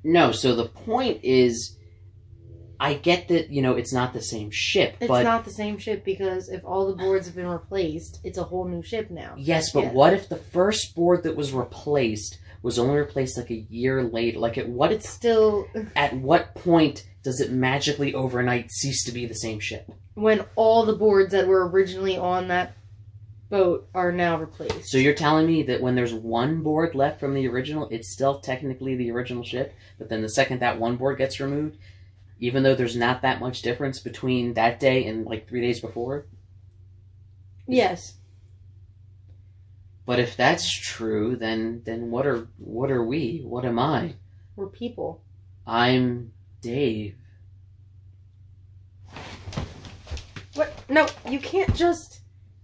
No, so the point is, I get that, it's not the same ship, It's not the same ship because if all the boards have been replaced, it's a whole new ship now. Yes, but what if the first board that was replaced was only replaced like a year later? Like, at what point does it magically overnight cease to be the same ship? When all the boards that were originally on that boat are now replaced. So you're telling me that when there's one board left from the original, it's still technically the original ship, but then the second that one board gets removed, even though there's not that much difference between that day and like 3 days before? Yes. But if that's true, then what are we? What am I? We're people. I'm Dave. What? No, you can't just...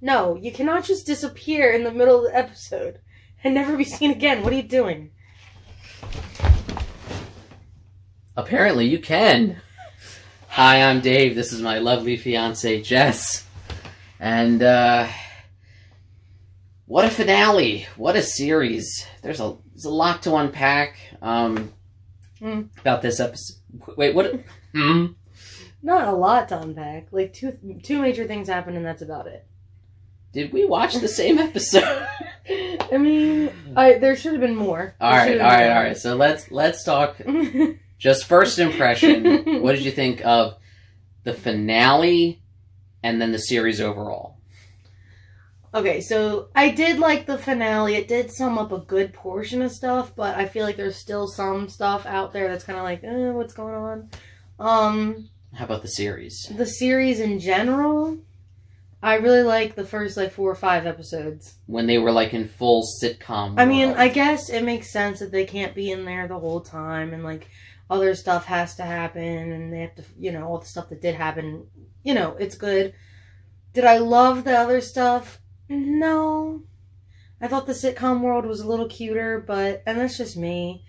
No, you cannot just disappear in the middle of the episode and never be seen again. What are you doing? Apparently you can. Hi, I'm Dave. This is my lovely fiancée, Jess. And, what a finale. What a series. There's a lot to unpack, about this episode. Wait, what? Not a lot to unpack. Like, two major things happen and that's about it. Did we watch the same episode? I mean, there should have been more. All right. So let's talk. Just first impression. What did you think of the finale and then the series overall? Okay, so I did like the finale. It did sum up a good portion of stuff, but I feel like there's still some stuff out there that's kind of like, what's going on? How about the series? The series in general, I really like the first 4 or 5 episodes. When they were in full sitcom I mean, world. I guess it makes sense that they can't be in there the whole time and other stuff has to happen and they have to, all the stuff that did happen, it's good. Did I love the other stuff? No. I thought the sitcom world was a little cuter, and that's just me.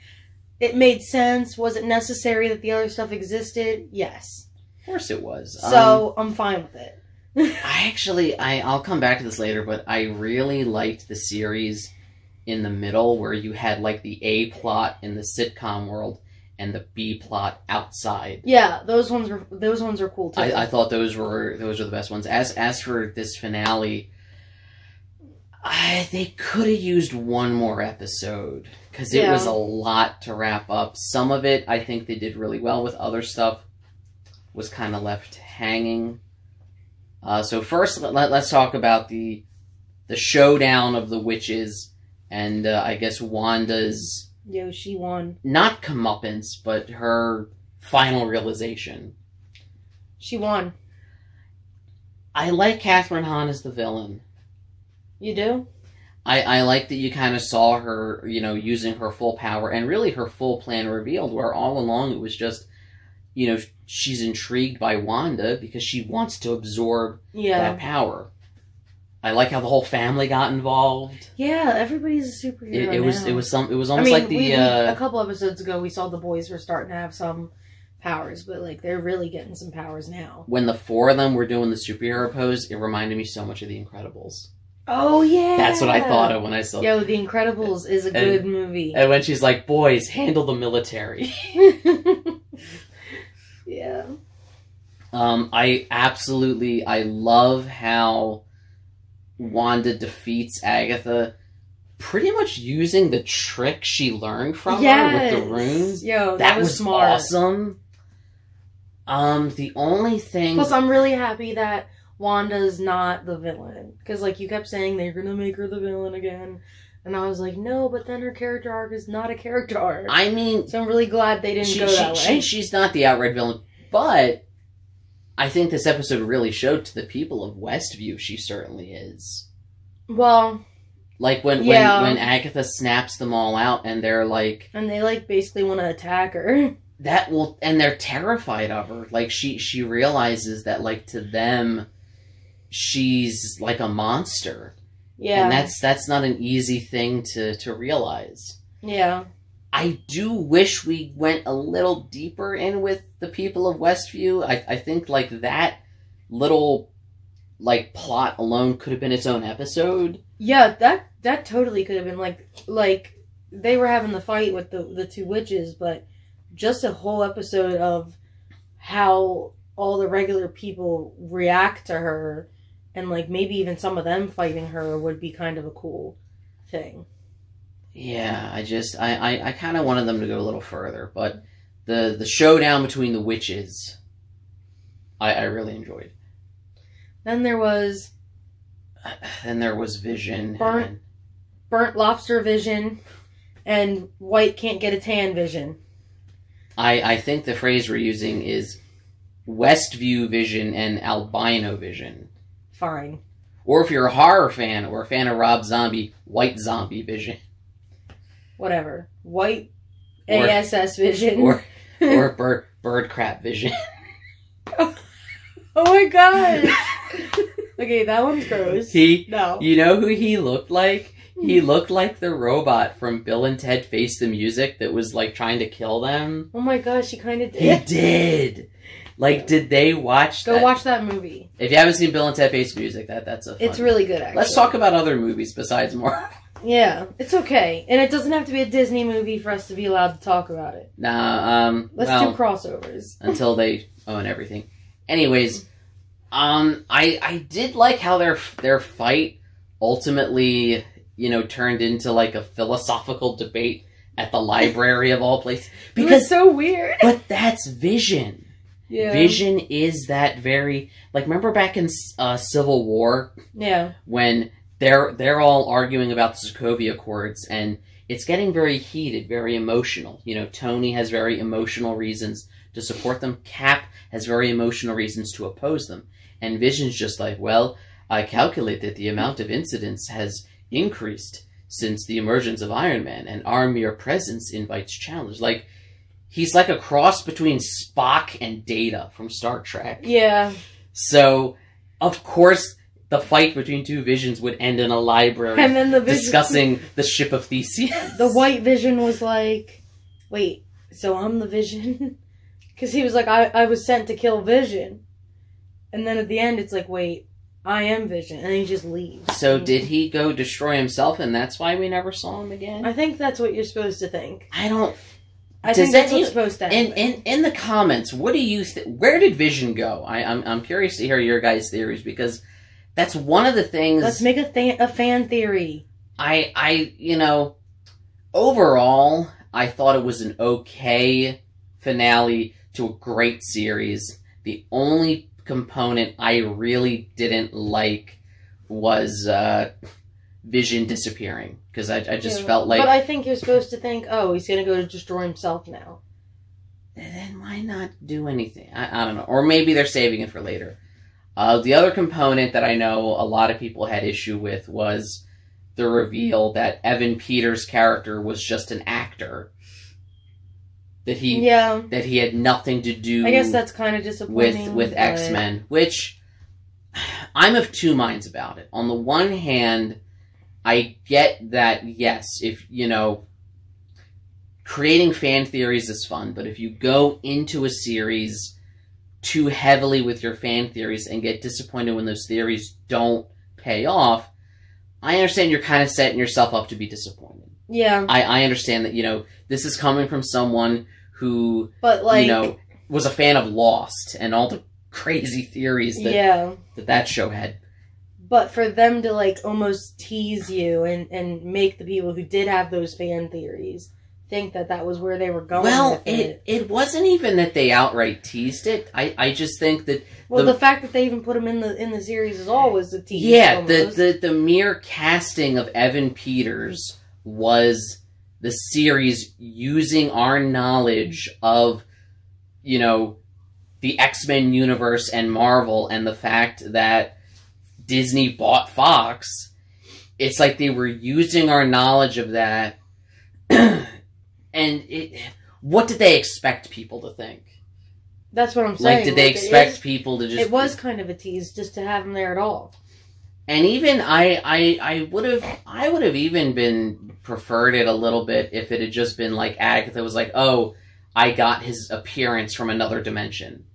It made sense. Was it necessary that the other stuff existed? Yes. Of course it was. So, I'm fine with it. I'll come back to this later, but I really liked the series in the middle where you had the A plot in the sitcom world and the B plot outside. Yeah, those ones are cool too. I thought those were the best ones. As for this finale, they could have used one more episode because it was a lot to wrap up. Some of it I think they did really well with. Other stuff was kind of left hanging. So first, let's talk about the showdown of the witches and I guess Wanda's... Yo, she won. Not comeuppance, but her final realization. She won. I like Catherine Hahn as the villain. You do? I like that you kind of saw her, using her full power and really her full plan revealed, where all along it was just, she's intrigued by Wanda because she wants to absorb that power. I like how the whole family got involved. Yeah, everybody's a superhero. It was almost like the a couple episodes ago we saw the boys were starting to have some powers, but they're really getting some powers now. When the 4 of them were doing the superhero pose, it reminded me so much of The Incredibles. Oh yeah, that's what I thought of when I saw. Yo, The Incredibles is a good movie. And when she's like, "Boys, handle the military." Yeah. I love how Wanda defeats Agatha pretty much using the trick she learned from her with the runes. Yo, that was smart. Awesome. The only thing... Plus, I'm really happy that Wanda's not the villain. Because, you kept saying they're gonna make her the villain again. And I was like, no, but then her character arc is not a character arc. I mean... So I'm really glad they didn't go that way. She's not the outright villain, but... I think this episode really showed to the people of Westview she certainly is. Well... when Agatha snaps them all out and they're And they, basically want to attack her. And they're terrified of her. She realizes that, to them, she's like a monster. Yeah. And that's not an easy thing to realize. Yeah. I do wish we went a little deeper in with the people of Westview. I think, that little, plot alone could have been its own episode. Yeah, that totally could have been, they were having the fight with the 2 witches, but just a whole episode of how all the regular people react to her, and like maybe even some of them fighting her would be kind of a cool thing. Yeah, I kind of wanted them to go a little further, but the showdown between the witches, I really enjoyed. Then there was Vision. Burnt lobster Vision, and white can't get a tan Vision. I think the phrase we're using is Westview Vision and Albino Vision. Fine. Or if you're a horror fan or a fan of Rob Zombie, White Zombie Vision. Whatever. White ASS Vision. Or bird crap Vision. Oh my gosh. Okay, that one's gross. No. You know who he looked like? He looked like the robot from Bill and Ted Face the Music that was, like, trying to kill them. Oh my gosh, he kind of did. He did! Like, did they watch that? Go watch that movie. If you haven't seen Bill and Ted Face the Music, that's a fun It's really good, actually. Let's talk about other movies besides Marvel. Yeah, it's okay. And it doesn't have to be a Disney movie for us to be allowed to talk about it. Nah, Let's do crossovers. Until they own everything. Anyways, I did like how their fight ultimately, turned into like a philosophical debate at the library of all places. Because it's so weird. But that's Vision. Yeah. Vision is that very, like, remember back in Civil War? Yeah. When they're all arguing about the Sokovia Accords, and it's getting very heated, very emotional. Tony has very emotional reasons to support them. Cap has very emotional reasons to oppose them. And Vision's just like, well, I calculate that the amount of incidents has increased since the emergence of Iron Man, and our mere presence invites challenge. Like, he's like a cross between Spock and Data from Star Trek. Yeah. So, of course, the fight between two Visions would end in a library, and then discussing the ship of Theseus. The white Vision was like, wait, so I'm the Vision? Because he was like, I was sent to kill Vision. And then at the end, it's like, wait, I am Vision. And he just leaves. So did he go destroy himself, and that's why we never saw him again? I think that's what you're supposed to think. I think that's what's supposed to happen. In the comments, what do you where did Vision go? I'm curious to hear your guys' theories, because that's one of the things. Let's make a fan theory. Overall, I thought it was an okay finale to a great series. The only component I really didn't like was Vision disappearing, because I just felt like... But I think you're supposed to think, oh, he's going to go to destroy himself now. Then why not do anything? I don't know. Or maybe they're saving it for later. The other component that I know a lot of people had issue with was the reveal that Evan Peters' character was just an actor. That he had nothing to do. I guess that's kind of disappointing with X-Men, which I'm of two minds about it. On the one hand, I get that, yes, if creating fan theories is fun, but if you go into a series too heavily with your fan theories and get disappointed when those theories don't pay off, I understand you're kind of setting yourself up to be disappointed. Yeah. I understand that, this is coming from someone who, but was a fan of Lost and all the crazy theories that show had. But for them to, almost tease you and make the people who did have those fan theories think that was where they were going with it. It wasn't even that they outright teased it. I just think that... Well, the fact that they even put him in the series is always a tease. Yeah, the mere casting of Evan Peters was the series using our knowledge of, the X-Men universe and Marvel, and the fact that Disney bought Fox. It's like they were using our knowledge of that. And what did they expect people to think? That's what I'm saying. Did they expect people to just... It was kind of a tease just to have him there at all. And even I would have even been preferred it a little bit if it had just been like Agatha was like, oh, I got his appearance from another dimension.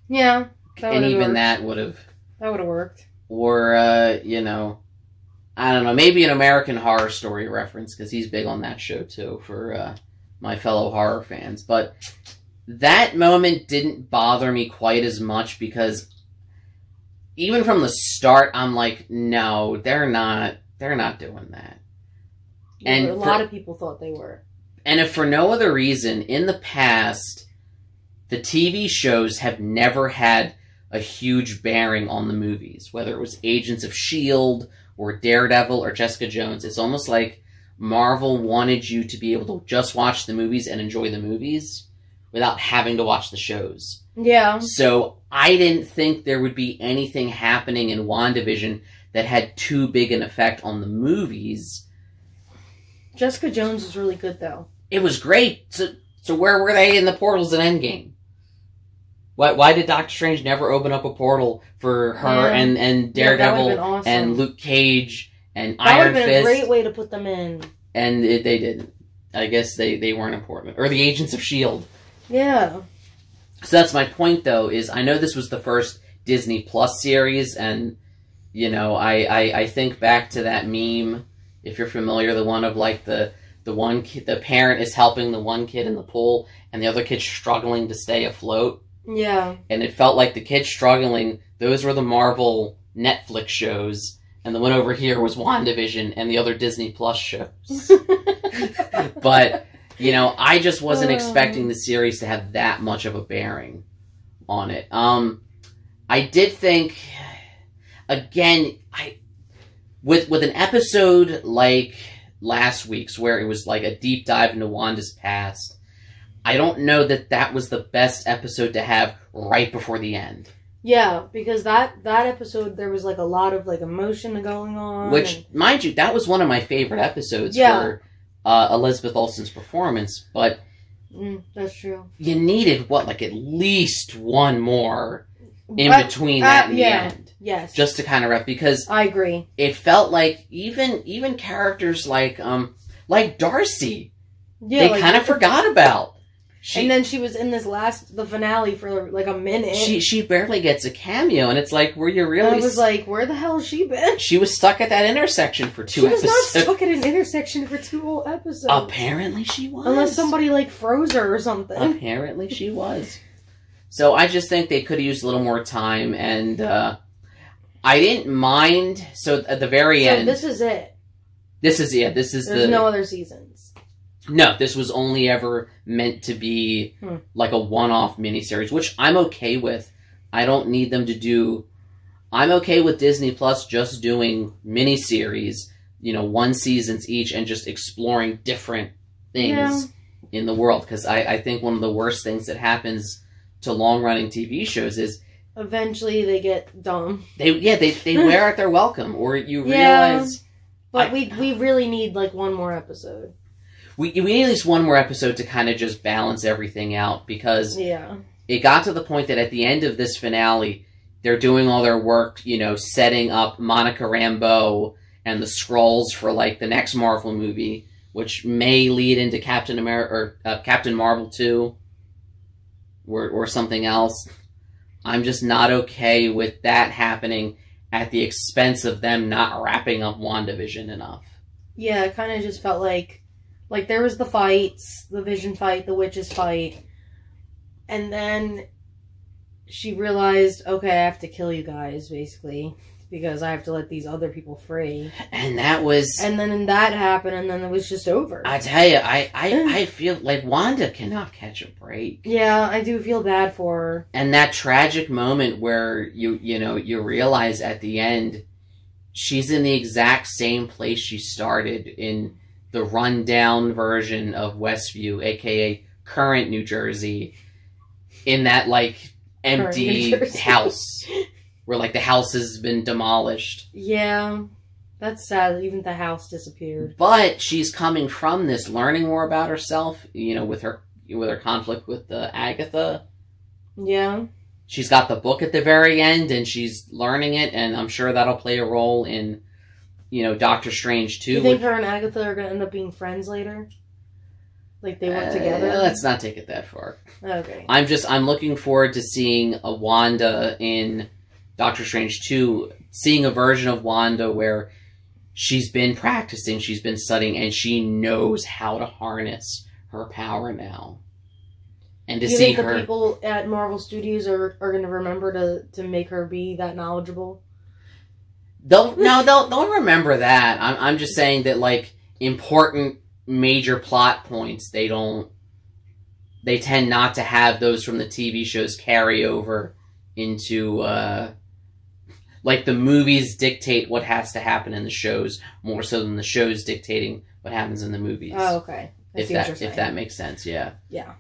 Yeah. And even that would have... That would have worked. Or, I don't know, maybe an American Horror Story reference, because he's big on that show, too, for my fellow horror fans. But that moment didn't bother me quite as much because even from the start, I'm like, no, they're not doing that. Yeah, and a lot of people thought they were. And if for no other reason, in the past, the TV shows have never had a huge bearing on the movies, whether it was Agents of S.H.I.E.L.D. or Daredevil or Jessica Jones. It's almost like Marvel wanted you to be able to just watch the movies and enjoy the movies without having to watch the shows. Yeah. So I didn't think there would be anything happening in WandaVision that had too big an effect on the movies. Jessica Jones was really good, though. It was great. So where were they in the portals in Endgame? Why did Doctor Strange never open up a portal for her and Daredevil awesome. And Luke Cage and Iron Fist? That would have been a great way to put them in. And they didn't. I guess they weren't important. Or the Agents of S.H.I.E.L.D. Yeah. So that's my point, though, is I know this was the first Disney Plus series, and, you know, I think back to that meme, if you're familiar, the one of, like, the one kid, the parent is helping the one kid in the pool, and the other kid's struggling to stay afloat. Yeah. And it felt like the kids struggling, those were the Marvel Netflix shows, and the one over here was WandaVision and the other Disney Plus shows. But, you know, I just wasn't expecting the series to have that much of a bearing on it. I did think, again, with an episode like last week's, where it was like a deep dive into Wanda's past, I don't know that was the best episode to have right before the end. Yeah, because that episode, there was like a lot of like emotion going on. Which, mind you, that was one of my favorite episodes for Elizabeth Olsen's performance, but that's true. You needed, like at least one more in between that and the end. Yes. Just to kind of wrap, because I agree. It felt like even characters like Darcy, they kind of forgot about. And then she was in the finale for like a minute. She barely gets a cameo, and it's like, were you really? I was like, where the hell has she been? She was stuck at that intersection for 2 episodes. She was not stuck at an intersection for 2 whole episodes. Apparently she was. Unless somebody like froze her or something. Apparently she was. So I just think they could have used a little more time, and I didn't mind. So at the very end, this is it. There's no other seasons. No, this was only ever meant to be like a one-off miniseries, which I'm okay with. I don't need them to do. I'm okay with Disney Plus just doing miniseries, 1 seasons each, and just exploring different things in the world. Because I think one of the worst things that happens to long-running TV shows is eventually they get dumb. They wear out their welcome, or you realize. But we really need like one more episode. We need at least one more episode to kind of just balance everything out, because it got to the point that at the end of this finale, they're doing all their work, setting up Monica Rambeau and the Skrulls for like the next Marvel movie, which may lead into Captain America or Captain Marvel 2 or something else. I'm just not okay with that happening at the expense of them not wrapping up WandaVision enough. Yeah, it kind of just felt like there was the fights, the Vision fight, the Witches fight, and then she realized, okay, I have to kill you guys, basically, because I have to let these other people free. And that was... And then that happened, and then it was just over. I tell you, I feel like Wanda cannot catch a break. Yeah, I do feel bad for her. And that tragic moment where you realize at the end, she's in the exact same place she started in the rundown version of Westview, aka current New Jersey, in that like empty house where like the house has been demolished. Yeah, that's sad. Even the house disappeared. But she's coming from this, learning more about herself. With her conflict with Agatha. Yeah. She's got the book at the very end, and she's learning it, and I'm sure that'll play a role in Doctor Strange 2. Do you think her and Agatha are going to end up being friends later? Like, they work together? Let's not take it that far. Okay. I'm looking forward to seeing a Wanda in Doctor Strange 2, seeing a version of Wanda where she's been practicing, she's been studying, and she knows how to harness her power now. And to Do you see think her... the people at Marvel Studios are going to remember to make her be that knowledgeable? They'll remember that. I'm just saying that, like, important major plot points, they tend not to have those from the TV shows carry over into, like, the movies dictate what has to happen in the shows more so than the shows dictating what happens in the movies. Oh, okay. If that makes sense, yeah. Yeah.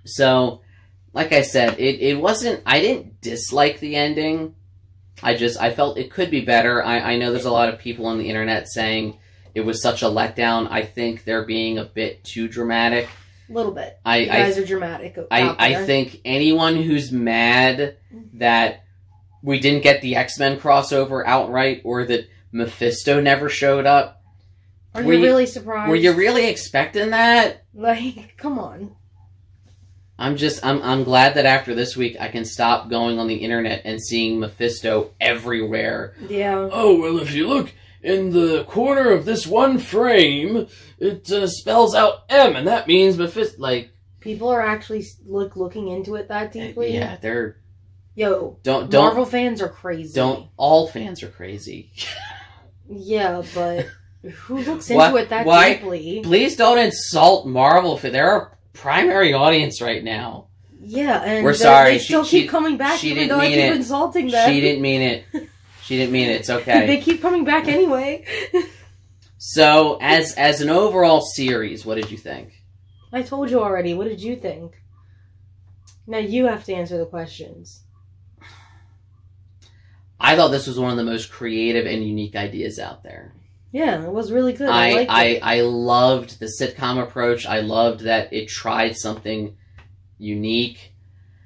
So, like I said, it wasn't... I didn't dislike the ending. I felt it could be better. I know there's a lot of people on the internet saying it was such a letdown. I think they're being a bit too dramatic. A little bit. You guys are dramatic. I think anyone who's mad that we didn't get the X-Men crossover outright or that Mephisto never showed up... Are you really surprised? Were you really expecting that? Like, come on. I'm glad that after this week I can stop going on the internet and seeing Mephisto everywhere. Yeah. Oh, well, if you look in the corner of this one frame, it spells out M, and that means Mephisto, like... People are actually, looking into it that deeply? Yeah, they're... Yo, Marvel fans are crazy. All fans are crazy. Yeah, but who looks into it that deeply? Please don't insult Marvel. They're our primary audience right now. Yeah, and we're sorry. They still keep coming back even though I keep insulting them. She didn't mean it. She didn't mean it. It's okay. They keep coming back anyway. So, as an overall series, what did you think? I told you already. What did you think? Now you have to answer the questions. I thought this was one of the most creative and unique ideas out there. Yeah, it was really good. I liked it. I loved the sitcom approach. I loved that it tried something unique.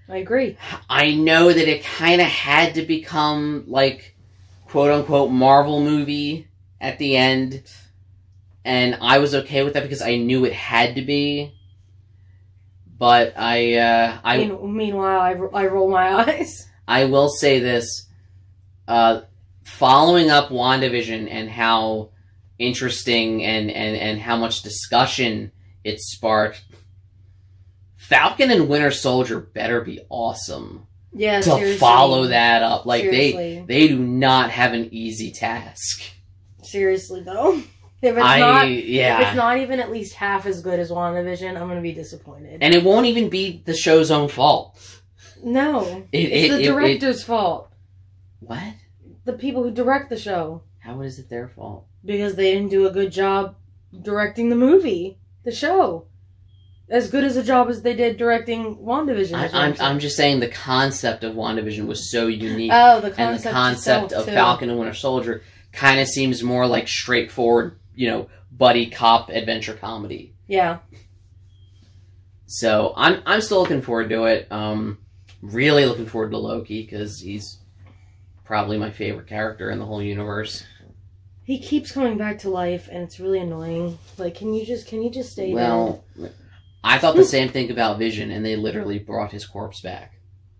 I agree. I know that it kind of had to become, like, quote-unquote Marvel movie at the end. And I was okay with that because I knew it had to be. But Meanwhile, I roll my eyes. I will say this. Following up WandaVision and how interesting and how much discussion it sparked, Falcon and Winter Soldier better be awesome. Yeah, to seriously. Follow that up. Like, seriously. they do not have an easy task. Seriously, though. If it's not even at least half as good as WandaVision, I'm going to be disappointed. And it won't even be the show's own fault. No. It's the director's fault. What? The people who direct the show. How is it their fault? Because they didn't do a good job directing the movie. The show. As good as a job as they did directing WandaVision. I'm just saying the concept of WandaVision was so unique. Oh, the concept. And the concept of Falcon and Winter Soldier kind of seems more like straightforward, buddy cop adventure comedy. Yeah. So I'm still looking forward to it. Really looking forward to Loki because he's probably my favorite character in the whole universe. He keeps coming back to life, and it's really annoying. Like, can you just stay Well, I thought the same thing about Vision, and they literally brought his corpse back.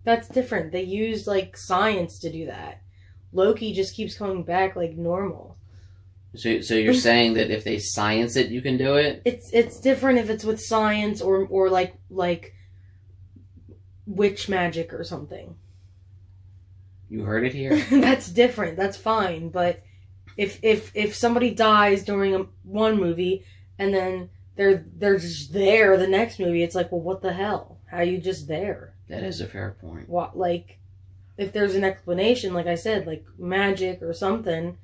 That's different. They used, science to do that. Loki just keeps coming back like normal. So you're saying that if they science it, you can do it? It's different if it's with science or like witch magic or something. You heard it here. That's different. That's fine. But if somebody dies during one movie and then they're just there the next movie, it's like, well, what the hell? How are you just there? That is a fair point. What, if there's an explanation, like I said, like magic or something,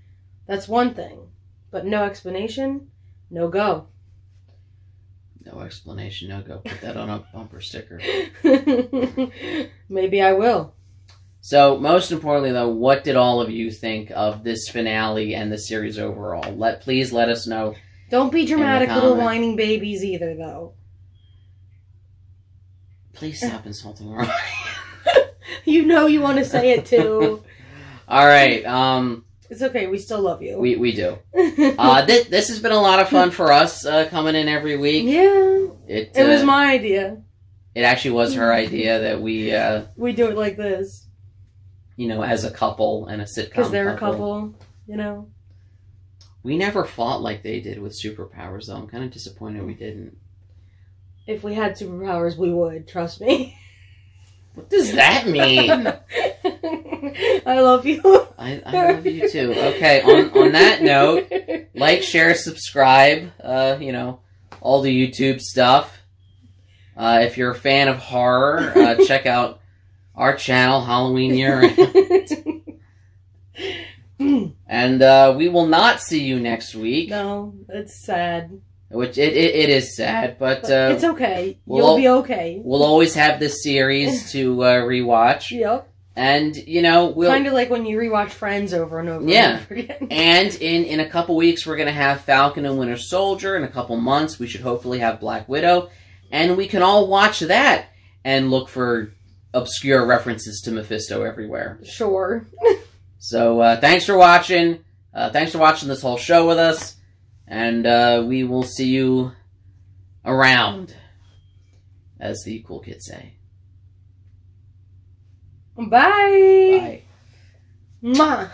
that's one thing. But no explanation, no go. No explanation, no go. Put that on a bumper sticker. Maybe I will. So, most importantly, though, what did all of you think of this finale and the series overall? Please let us know. Don't be dramatic little whining babies either, though. Please stop insulting Ryan. You know you want to say it, too. All right. It's okay. We still love you. We do. This has been a lot of fun for us coming in every week. Yeah. It was my idea. It actually was her idea that we do it like this. As a couple and a sitcom. Because they're a couple, We never fought like they did with superpowers, though. I'm kind of disappointed we didn't. If we had superpowers, we would. Trust me. What does that mean? I love you. I love you too. Okay, on that note, like, share, subscribe, all the YouTube stuff. If you're a fan of horror, check out our channel, Halloween Year Round. And we will not see you next week. No, it's sad. Which it is sad, but it's okay. You'll be okay. We'll always have this series to rewatch. Yep. And we'll kind of like when you rewatch Friends over and over. Yeah. And over again. And in a couple weeks we're gonna have Falcon and Winter Soldier. In a couple months we should hopefully have Black Widow, and we can all watch that and look for obscure references to Mephisto everywhere. Sure. So thanks for watching. Thanks for watching this whole show with us. And we will see you around, as the cool kids say. Bye. Bye. Mwah.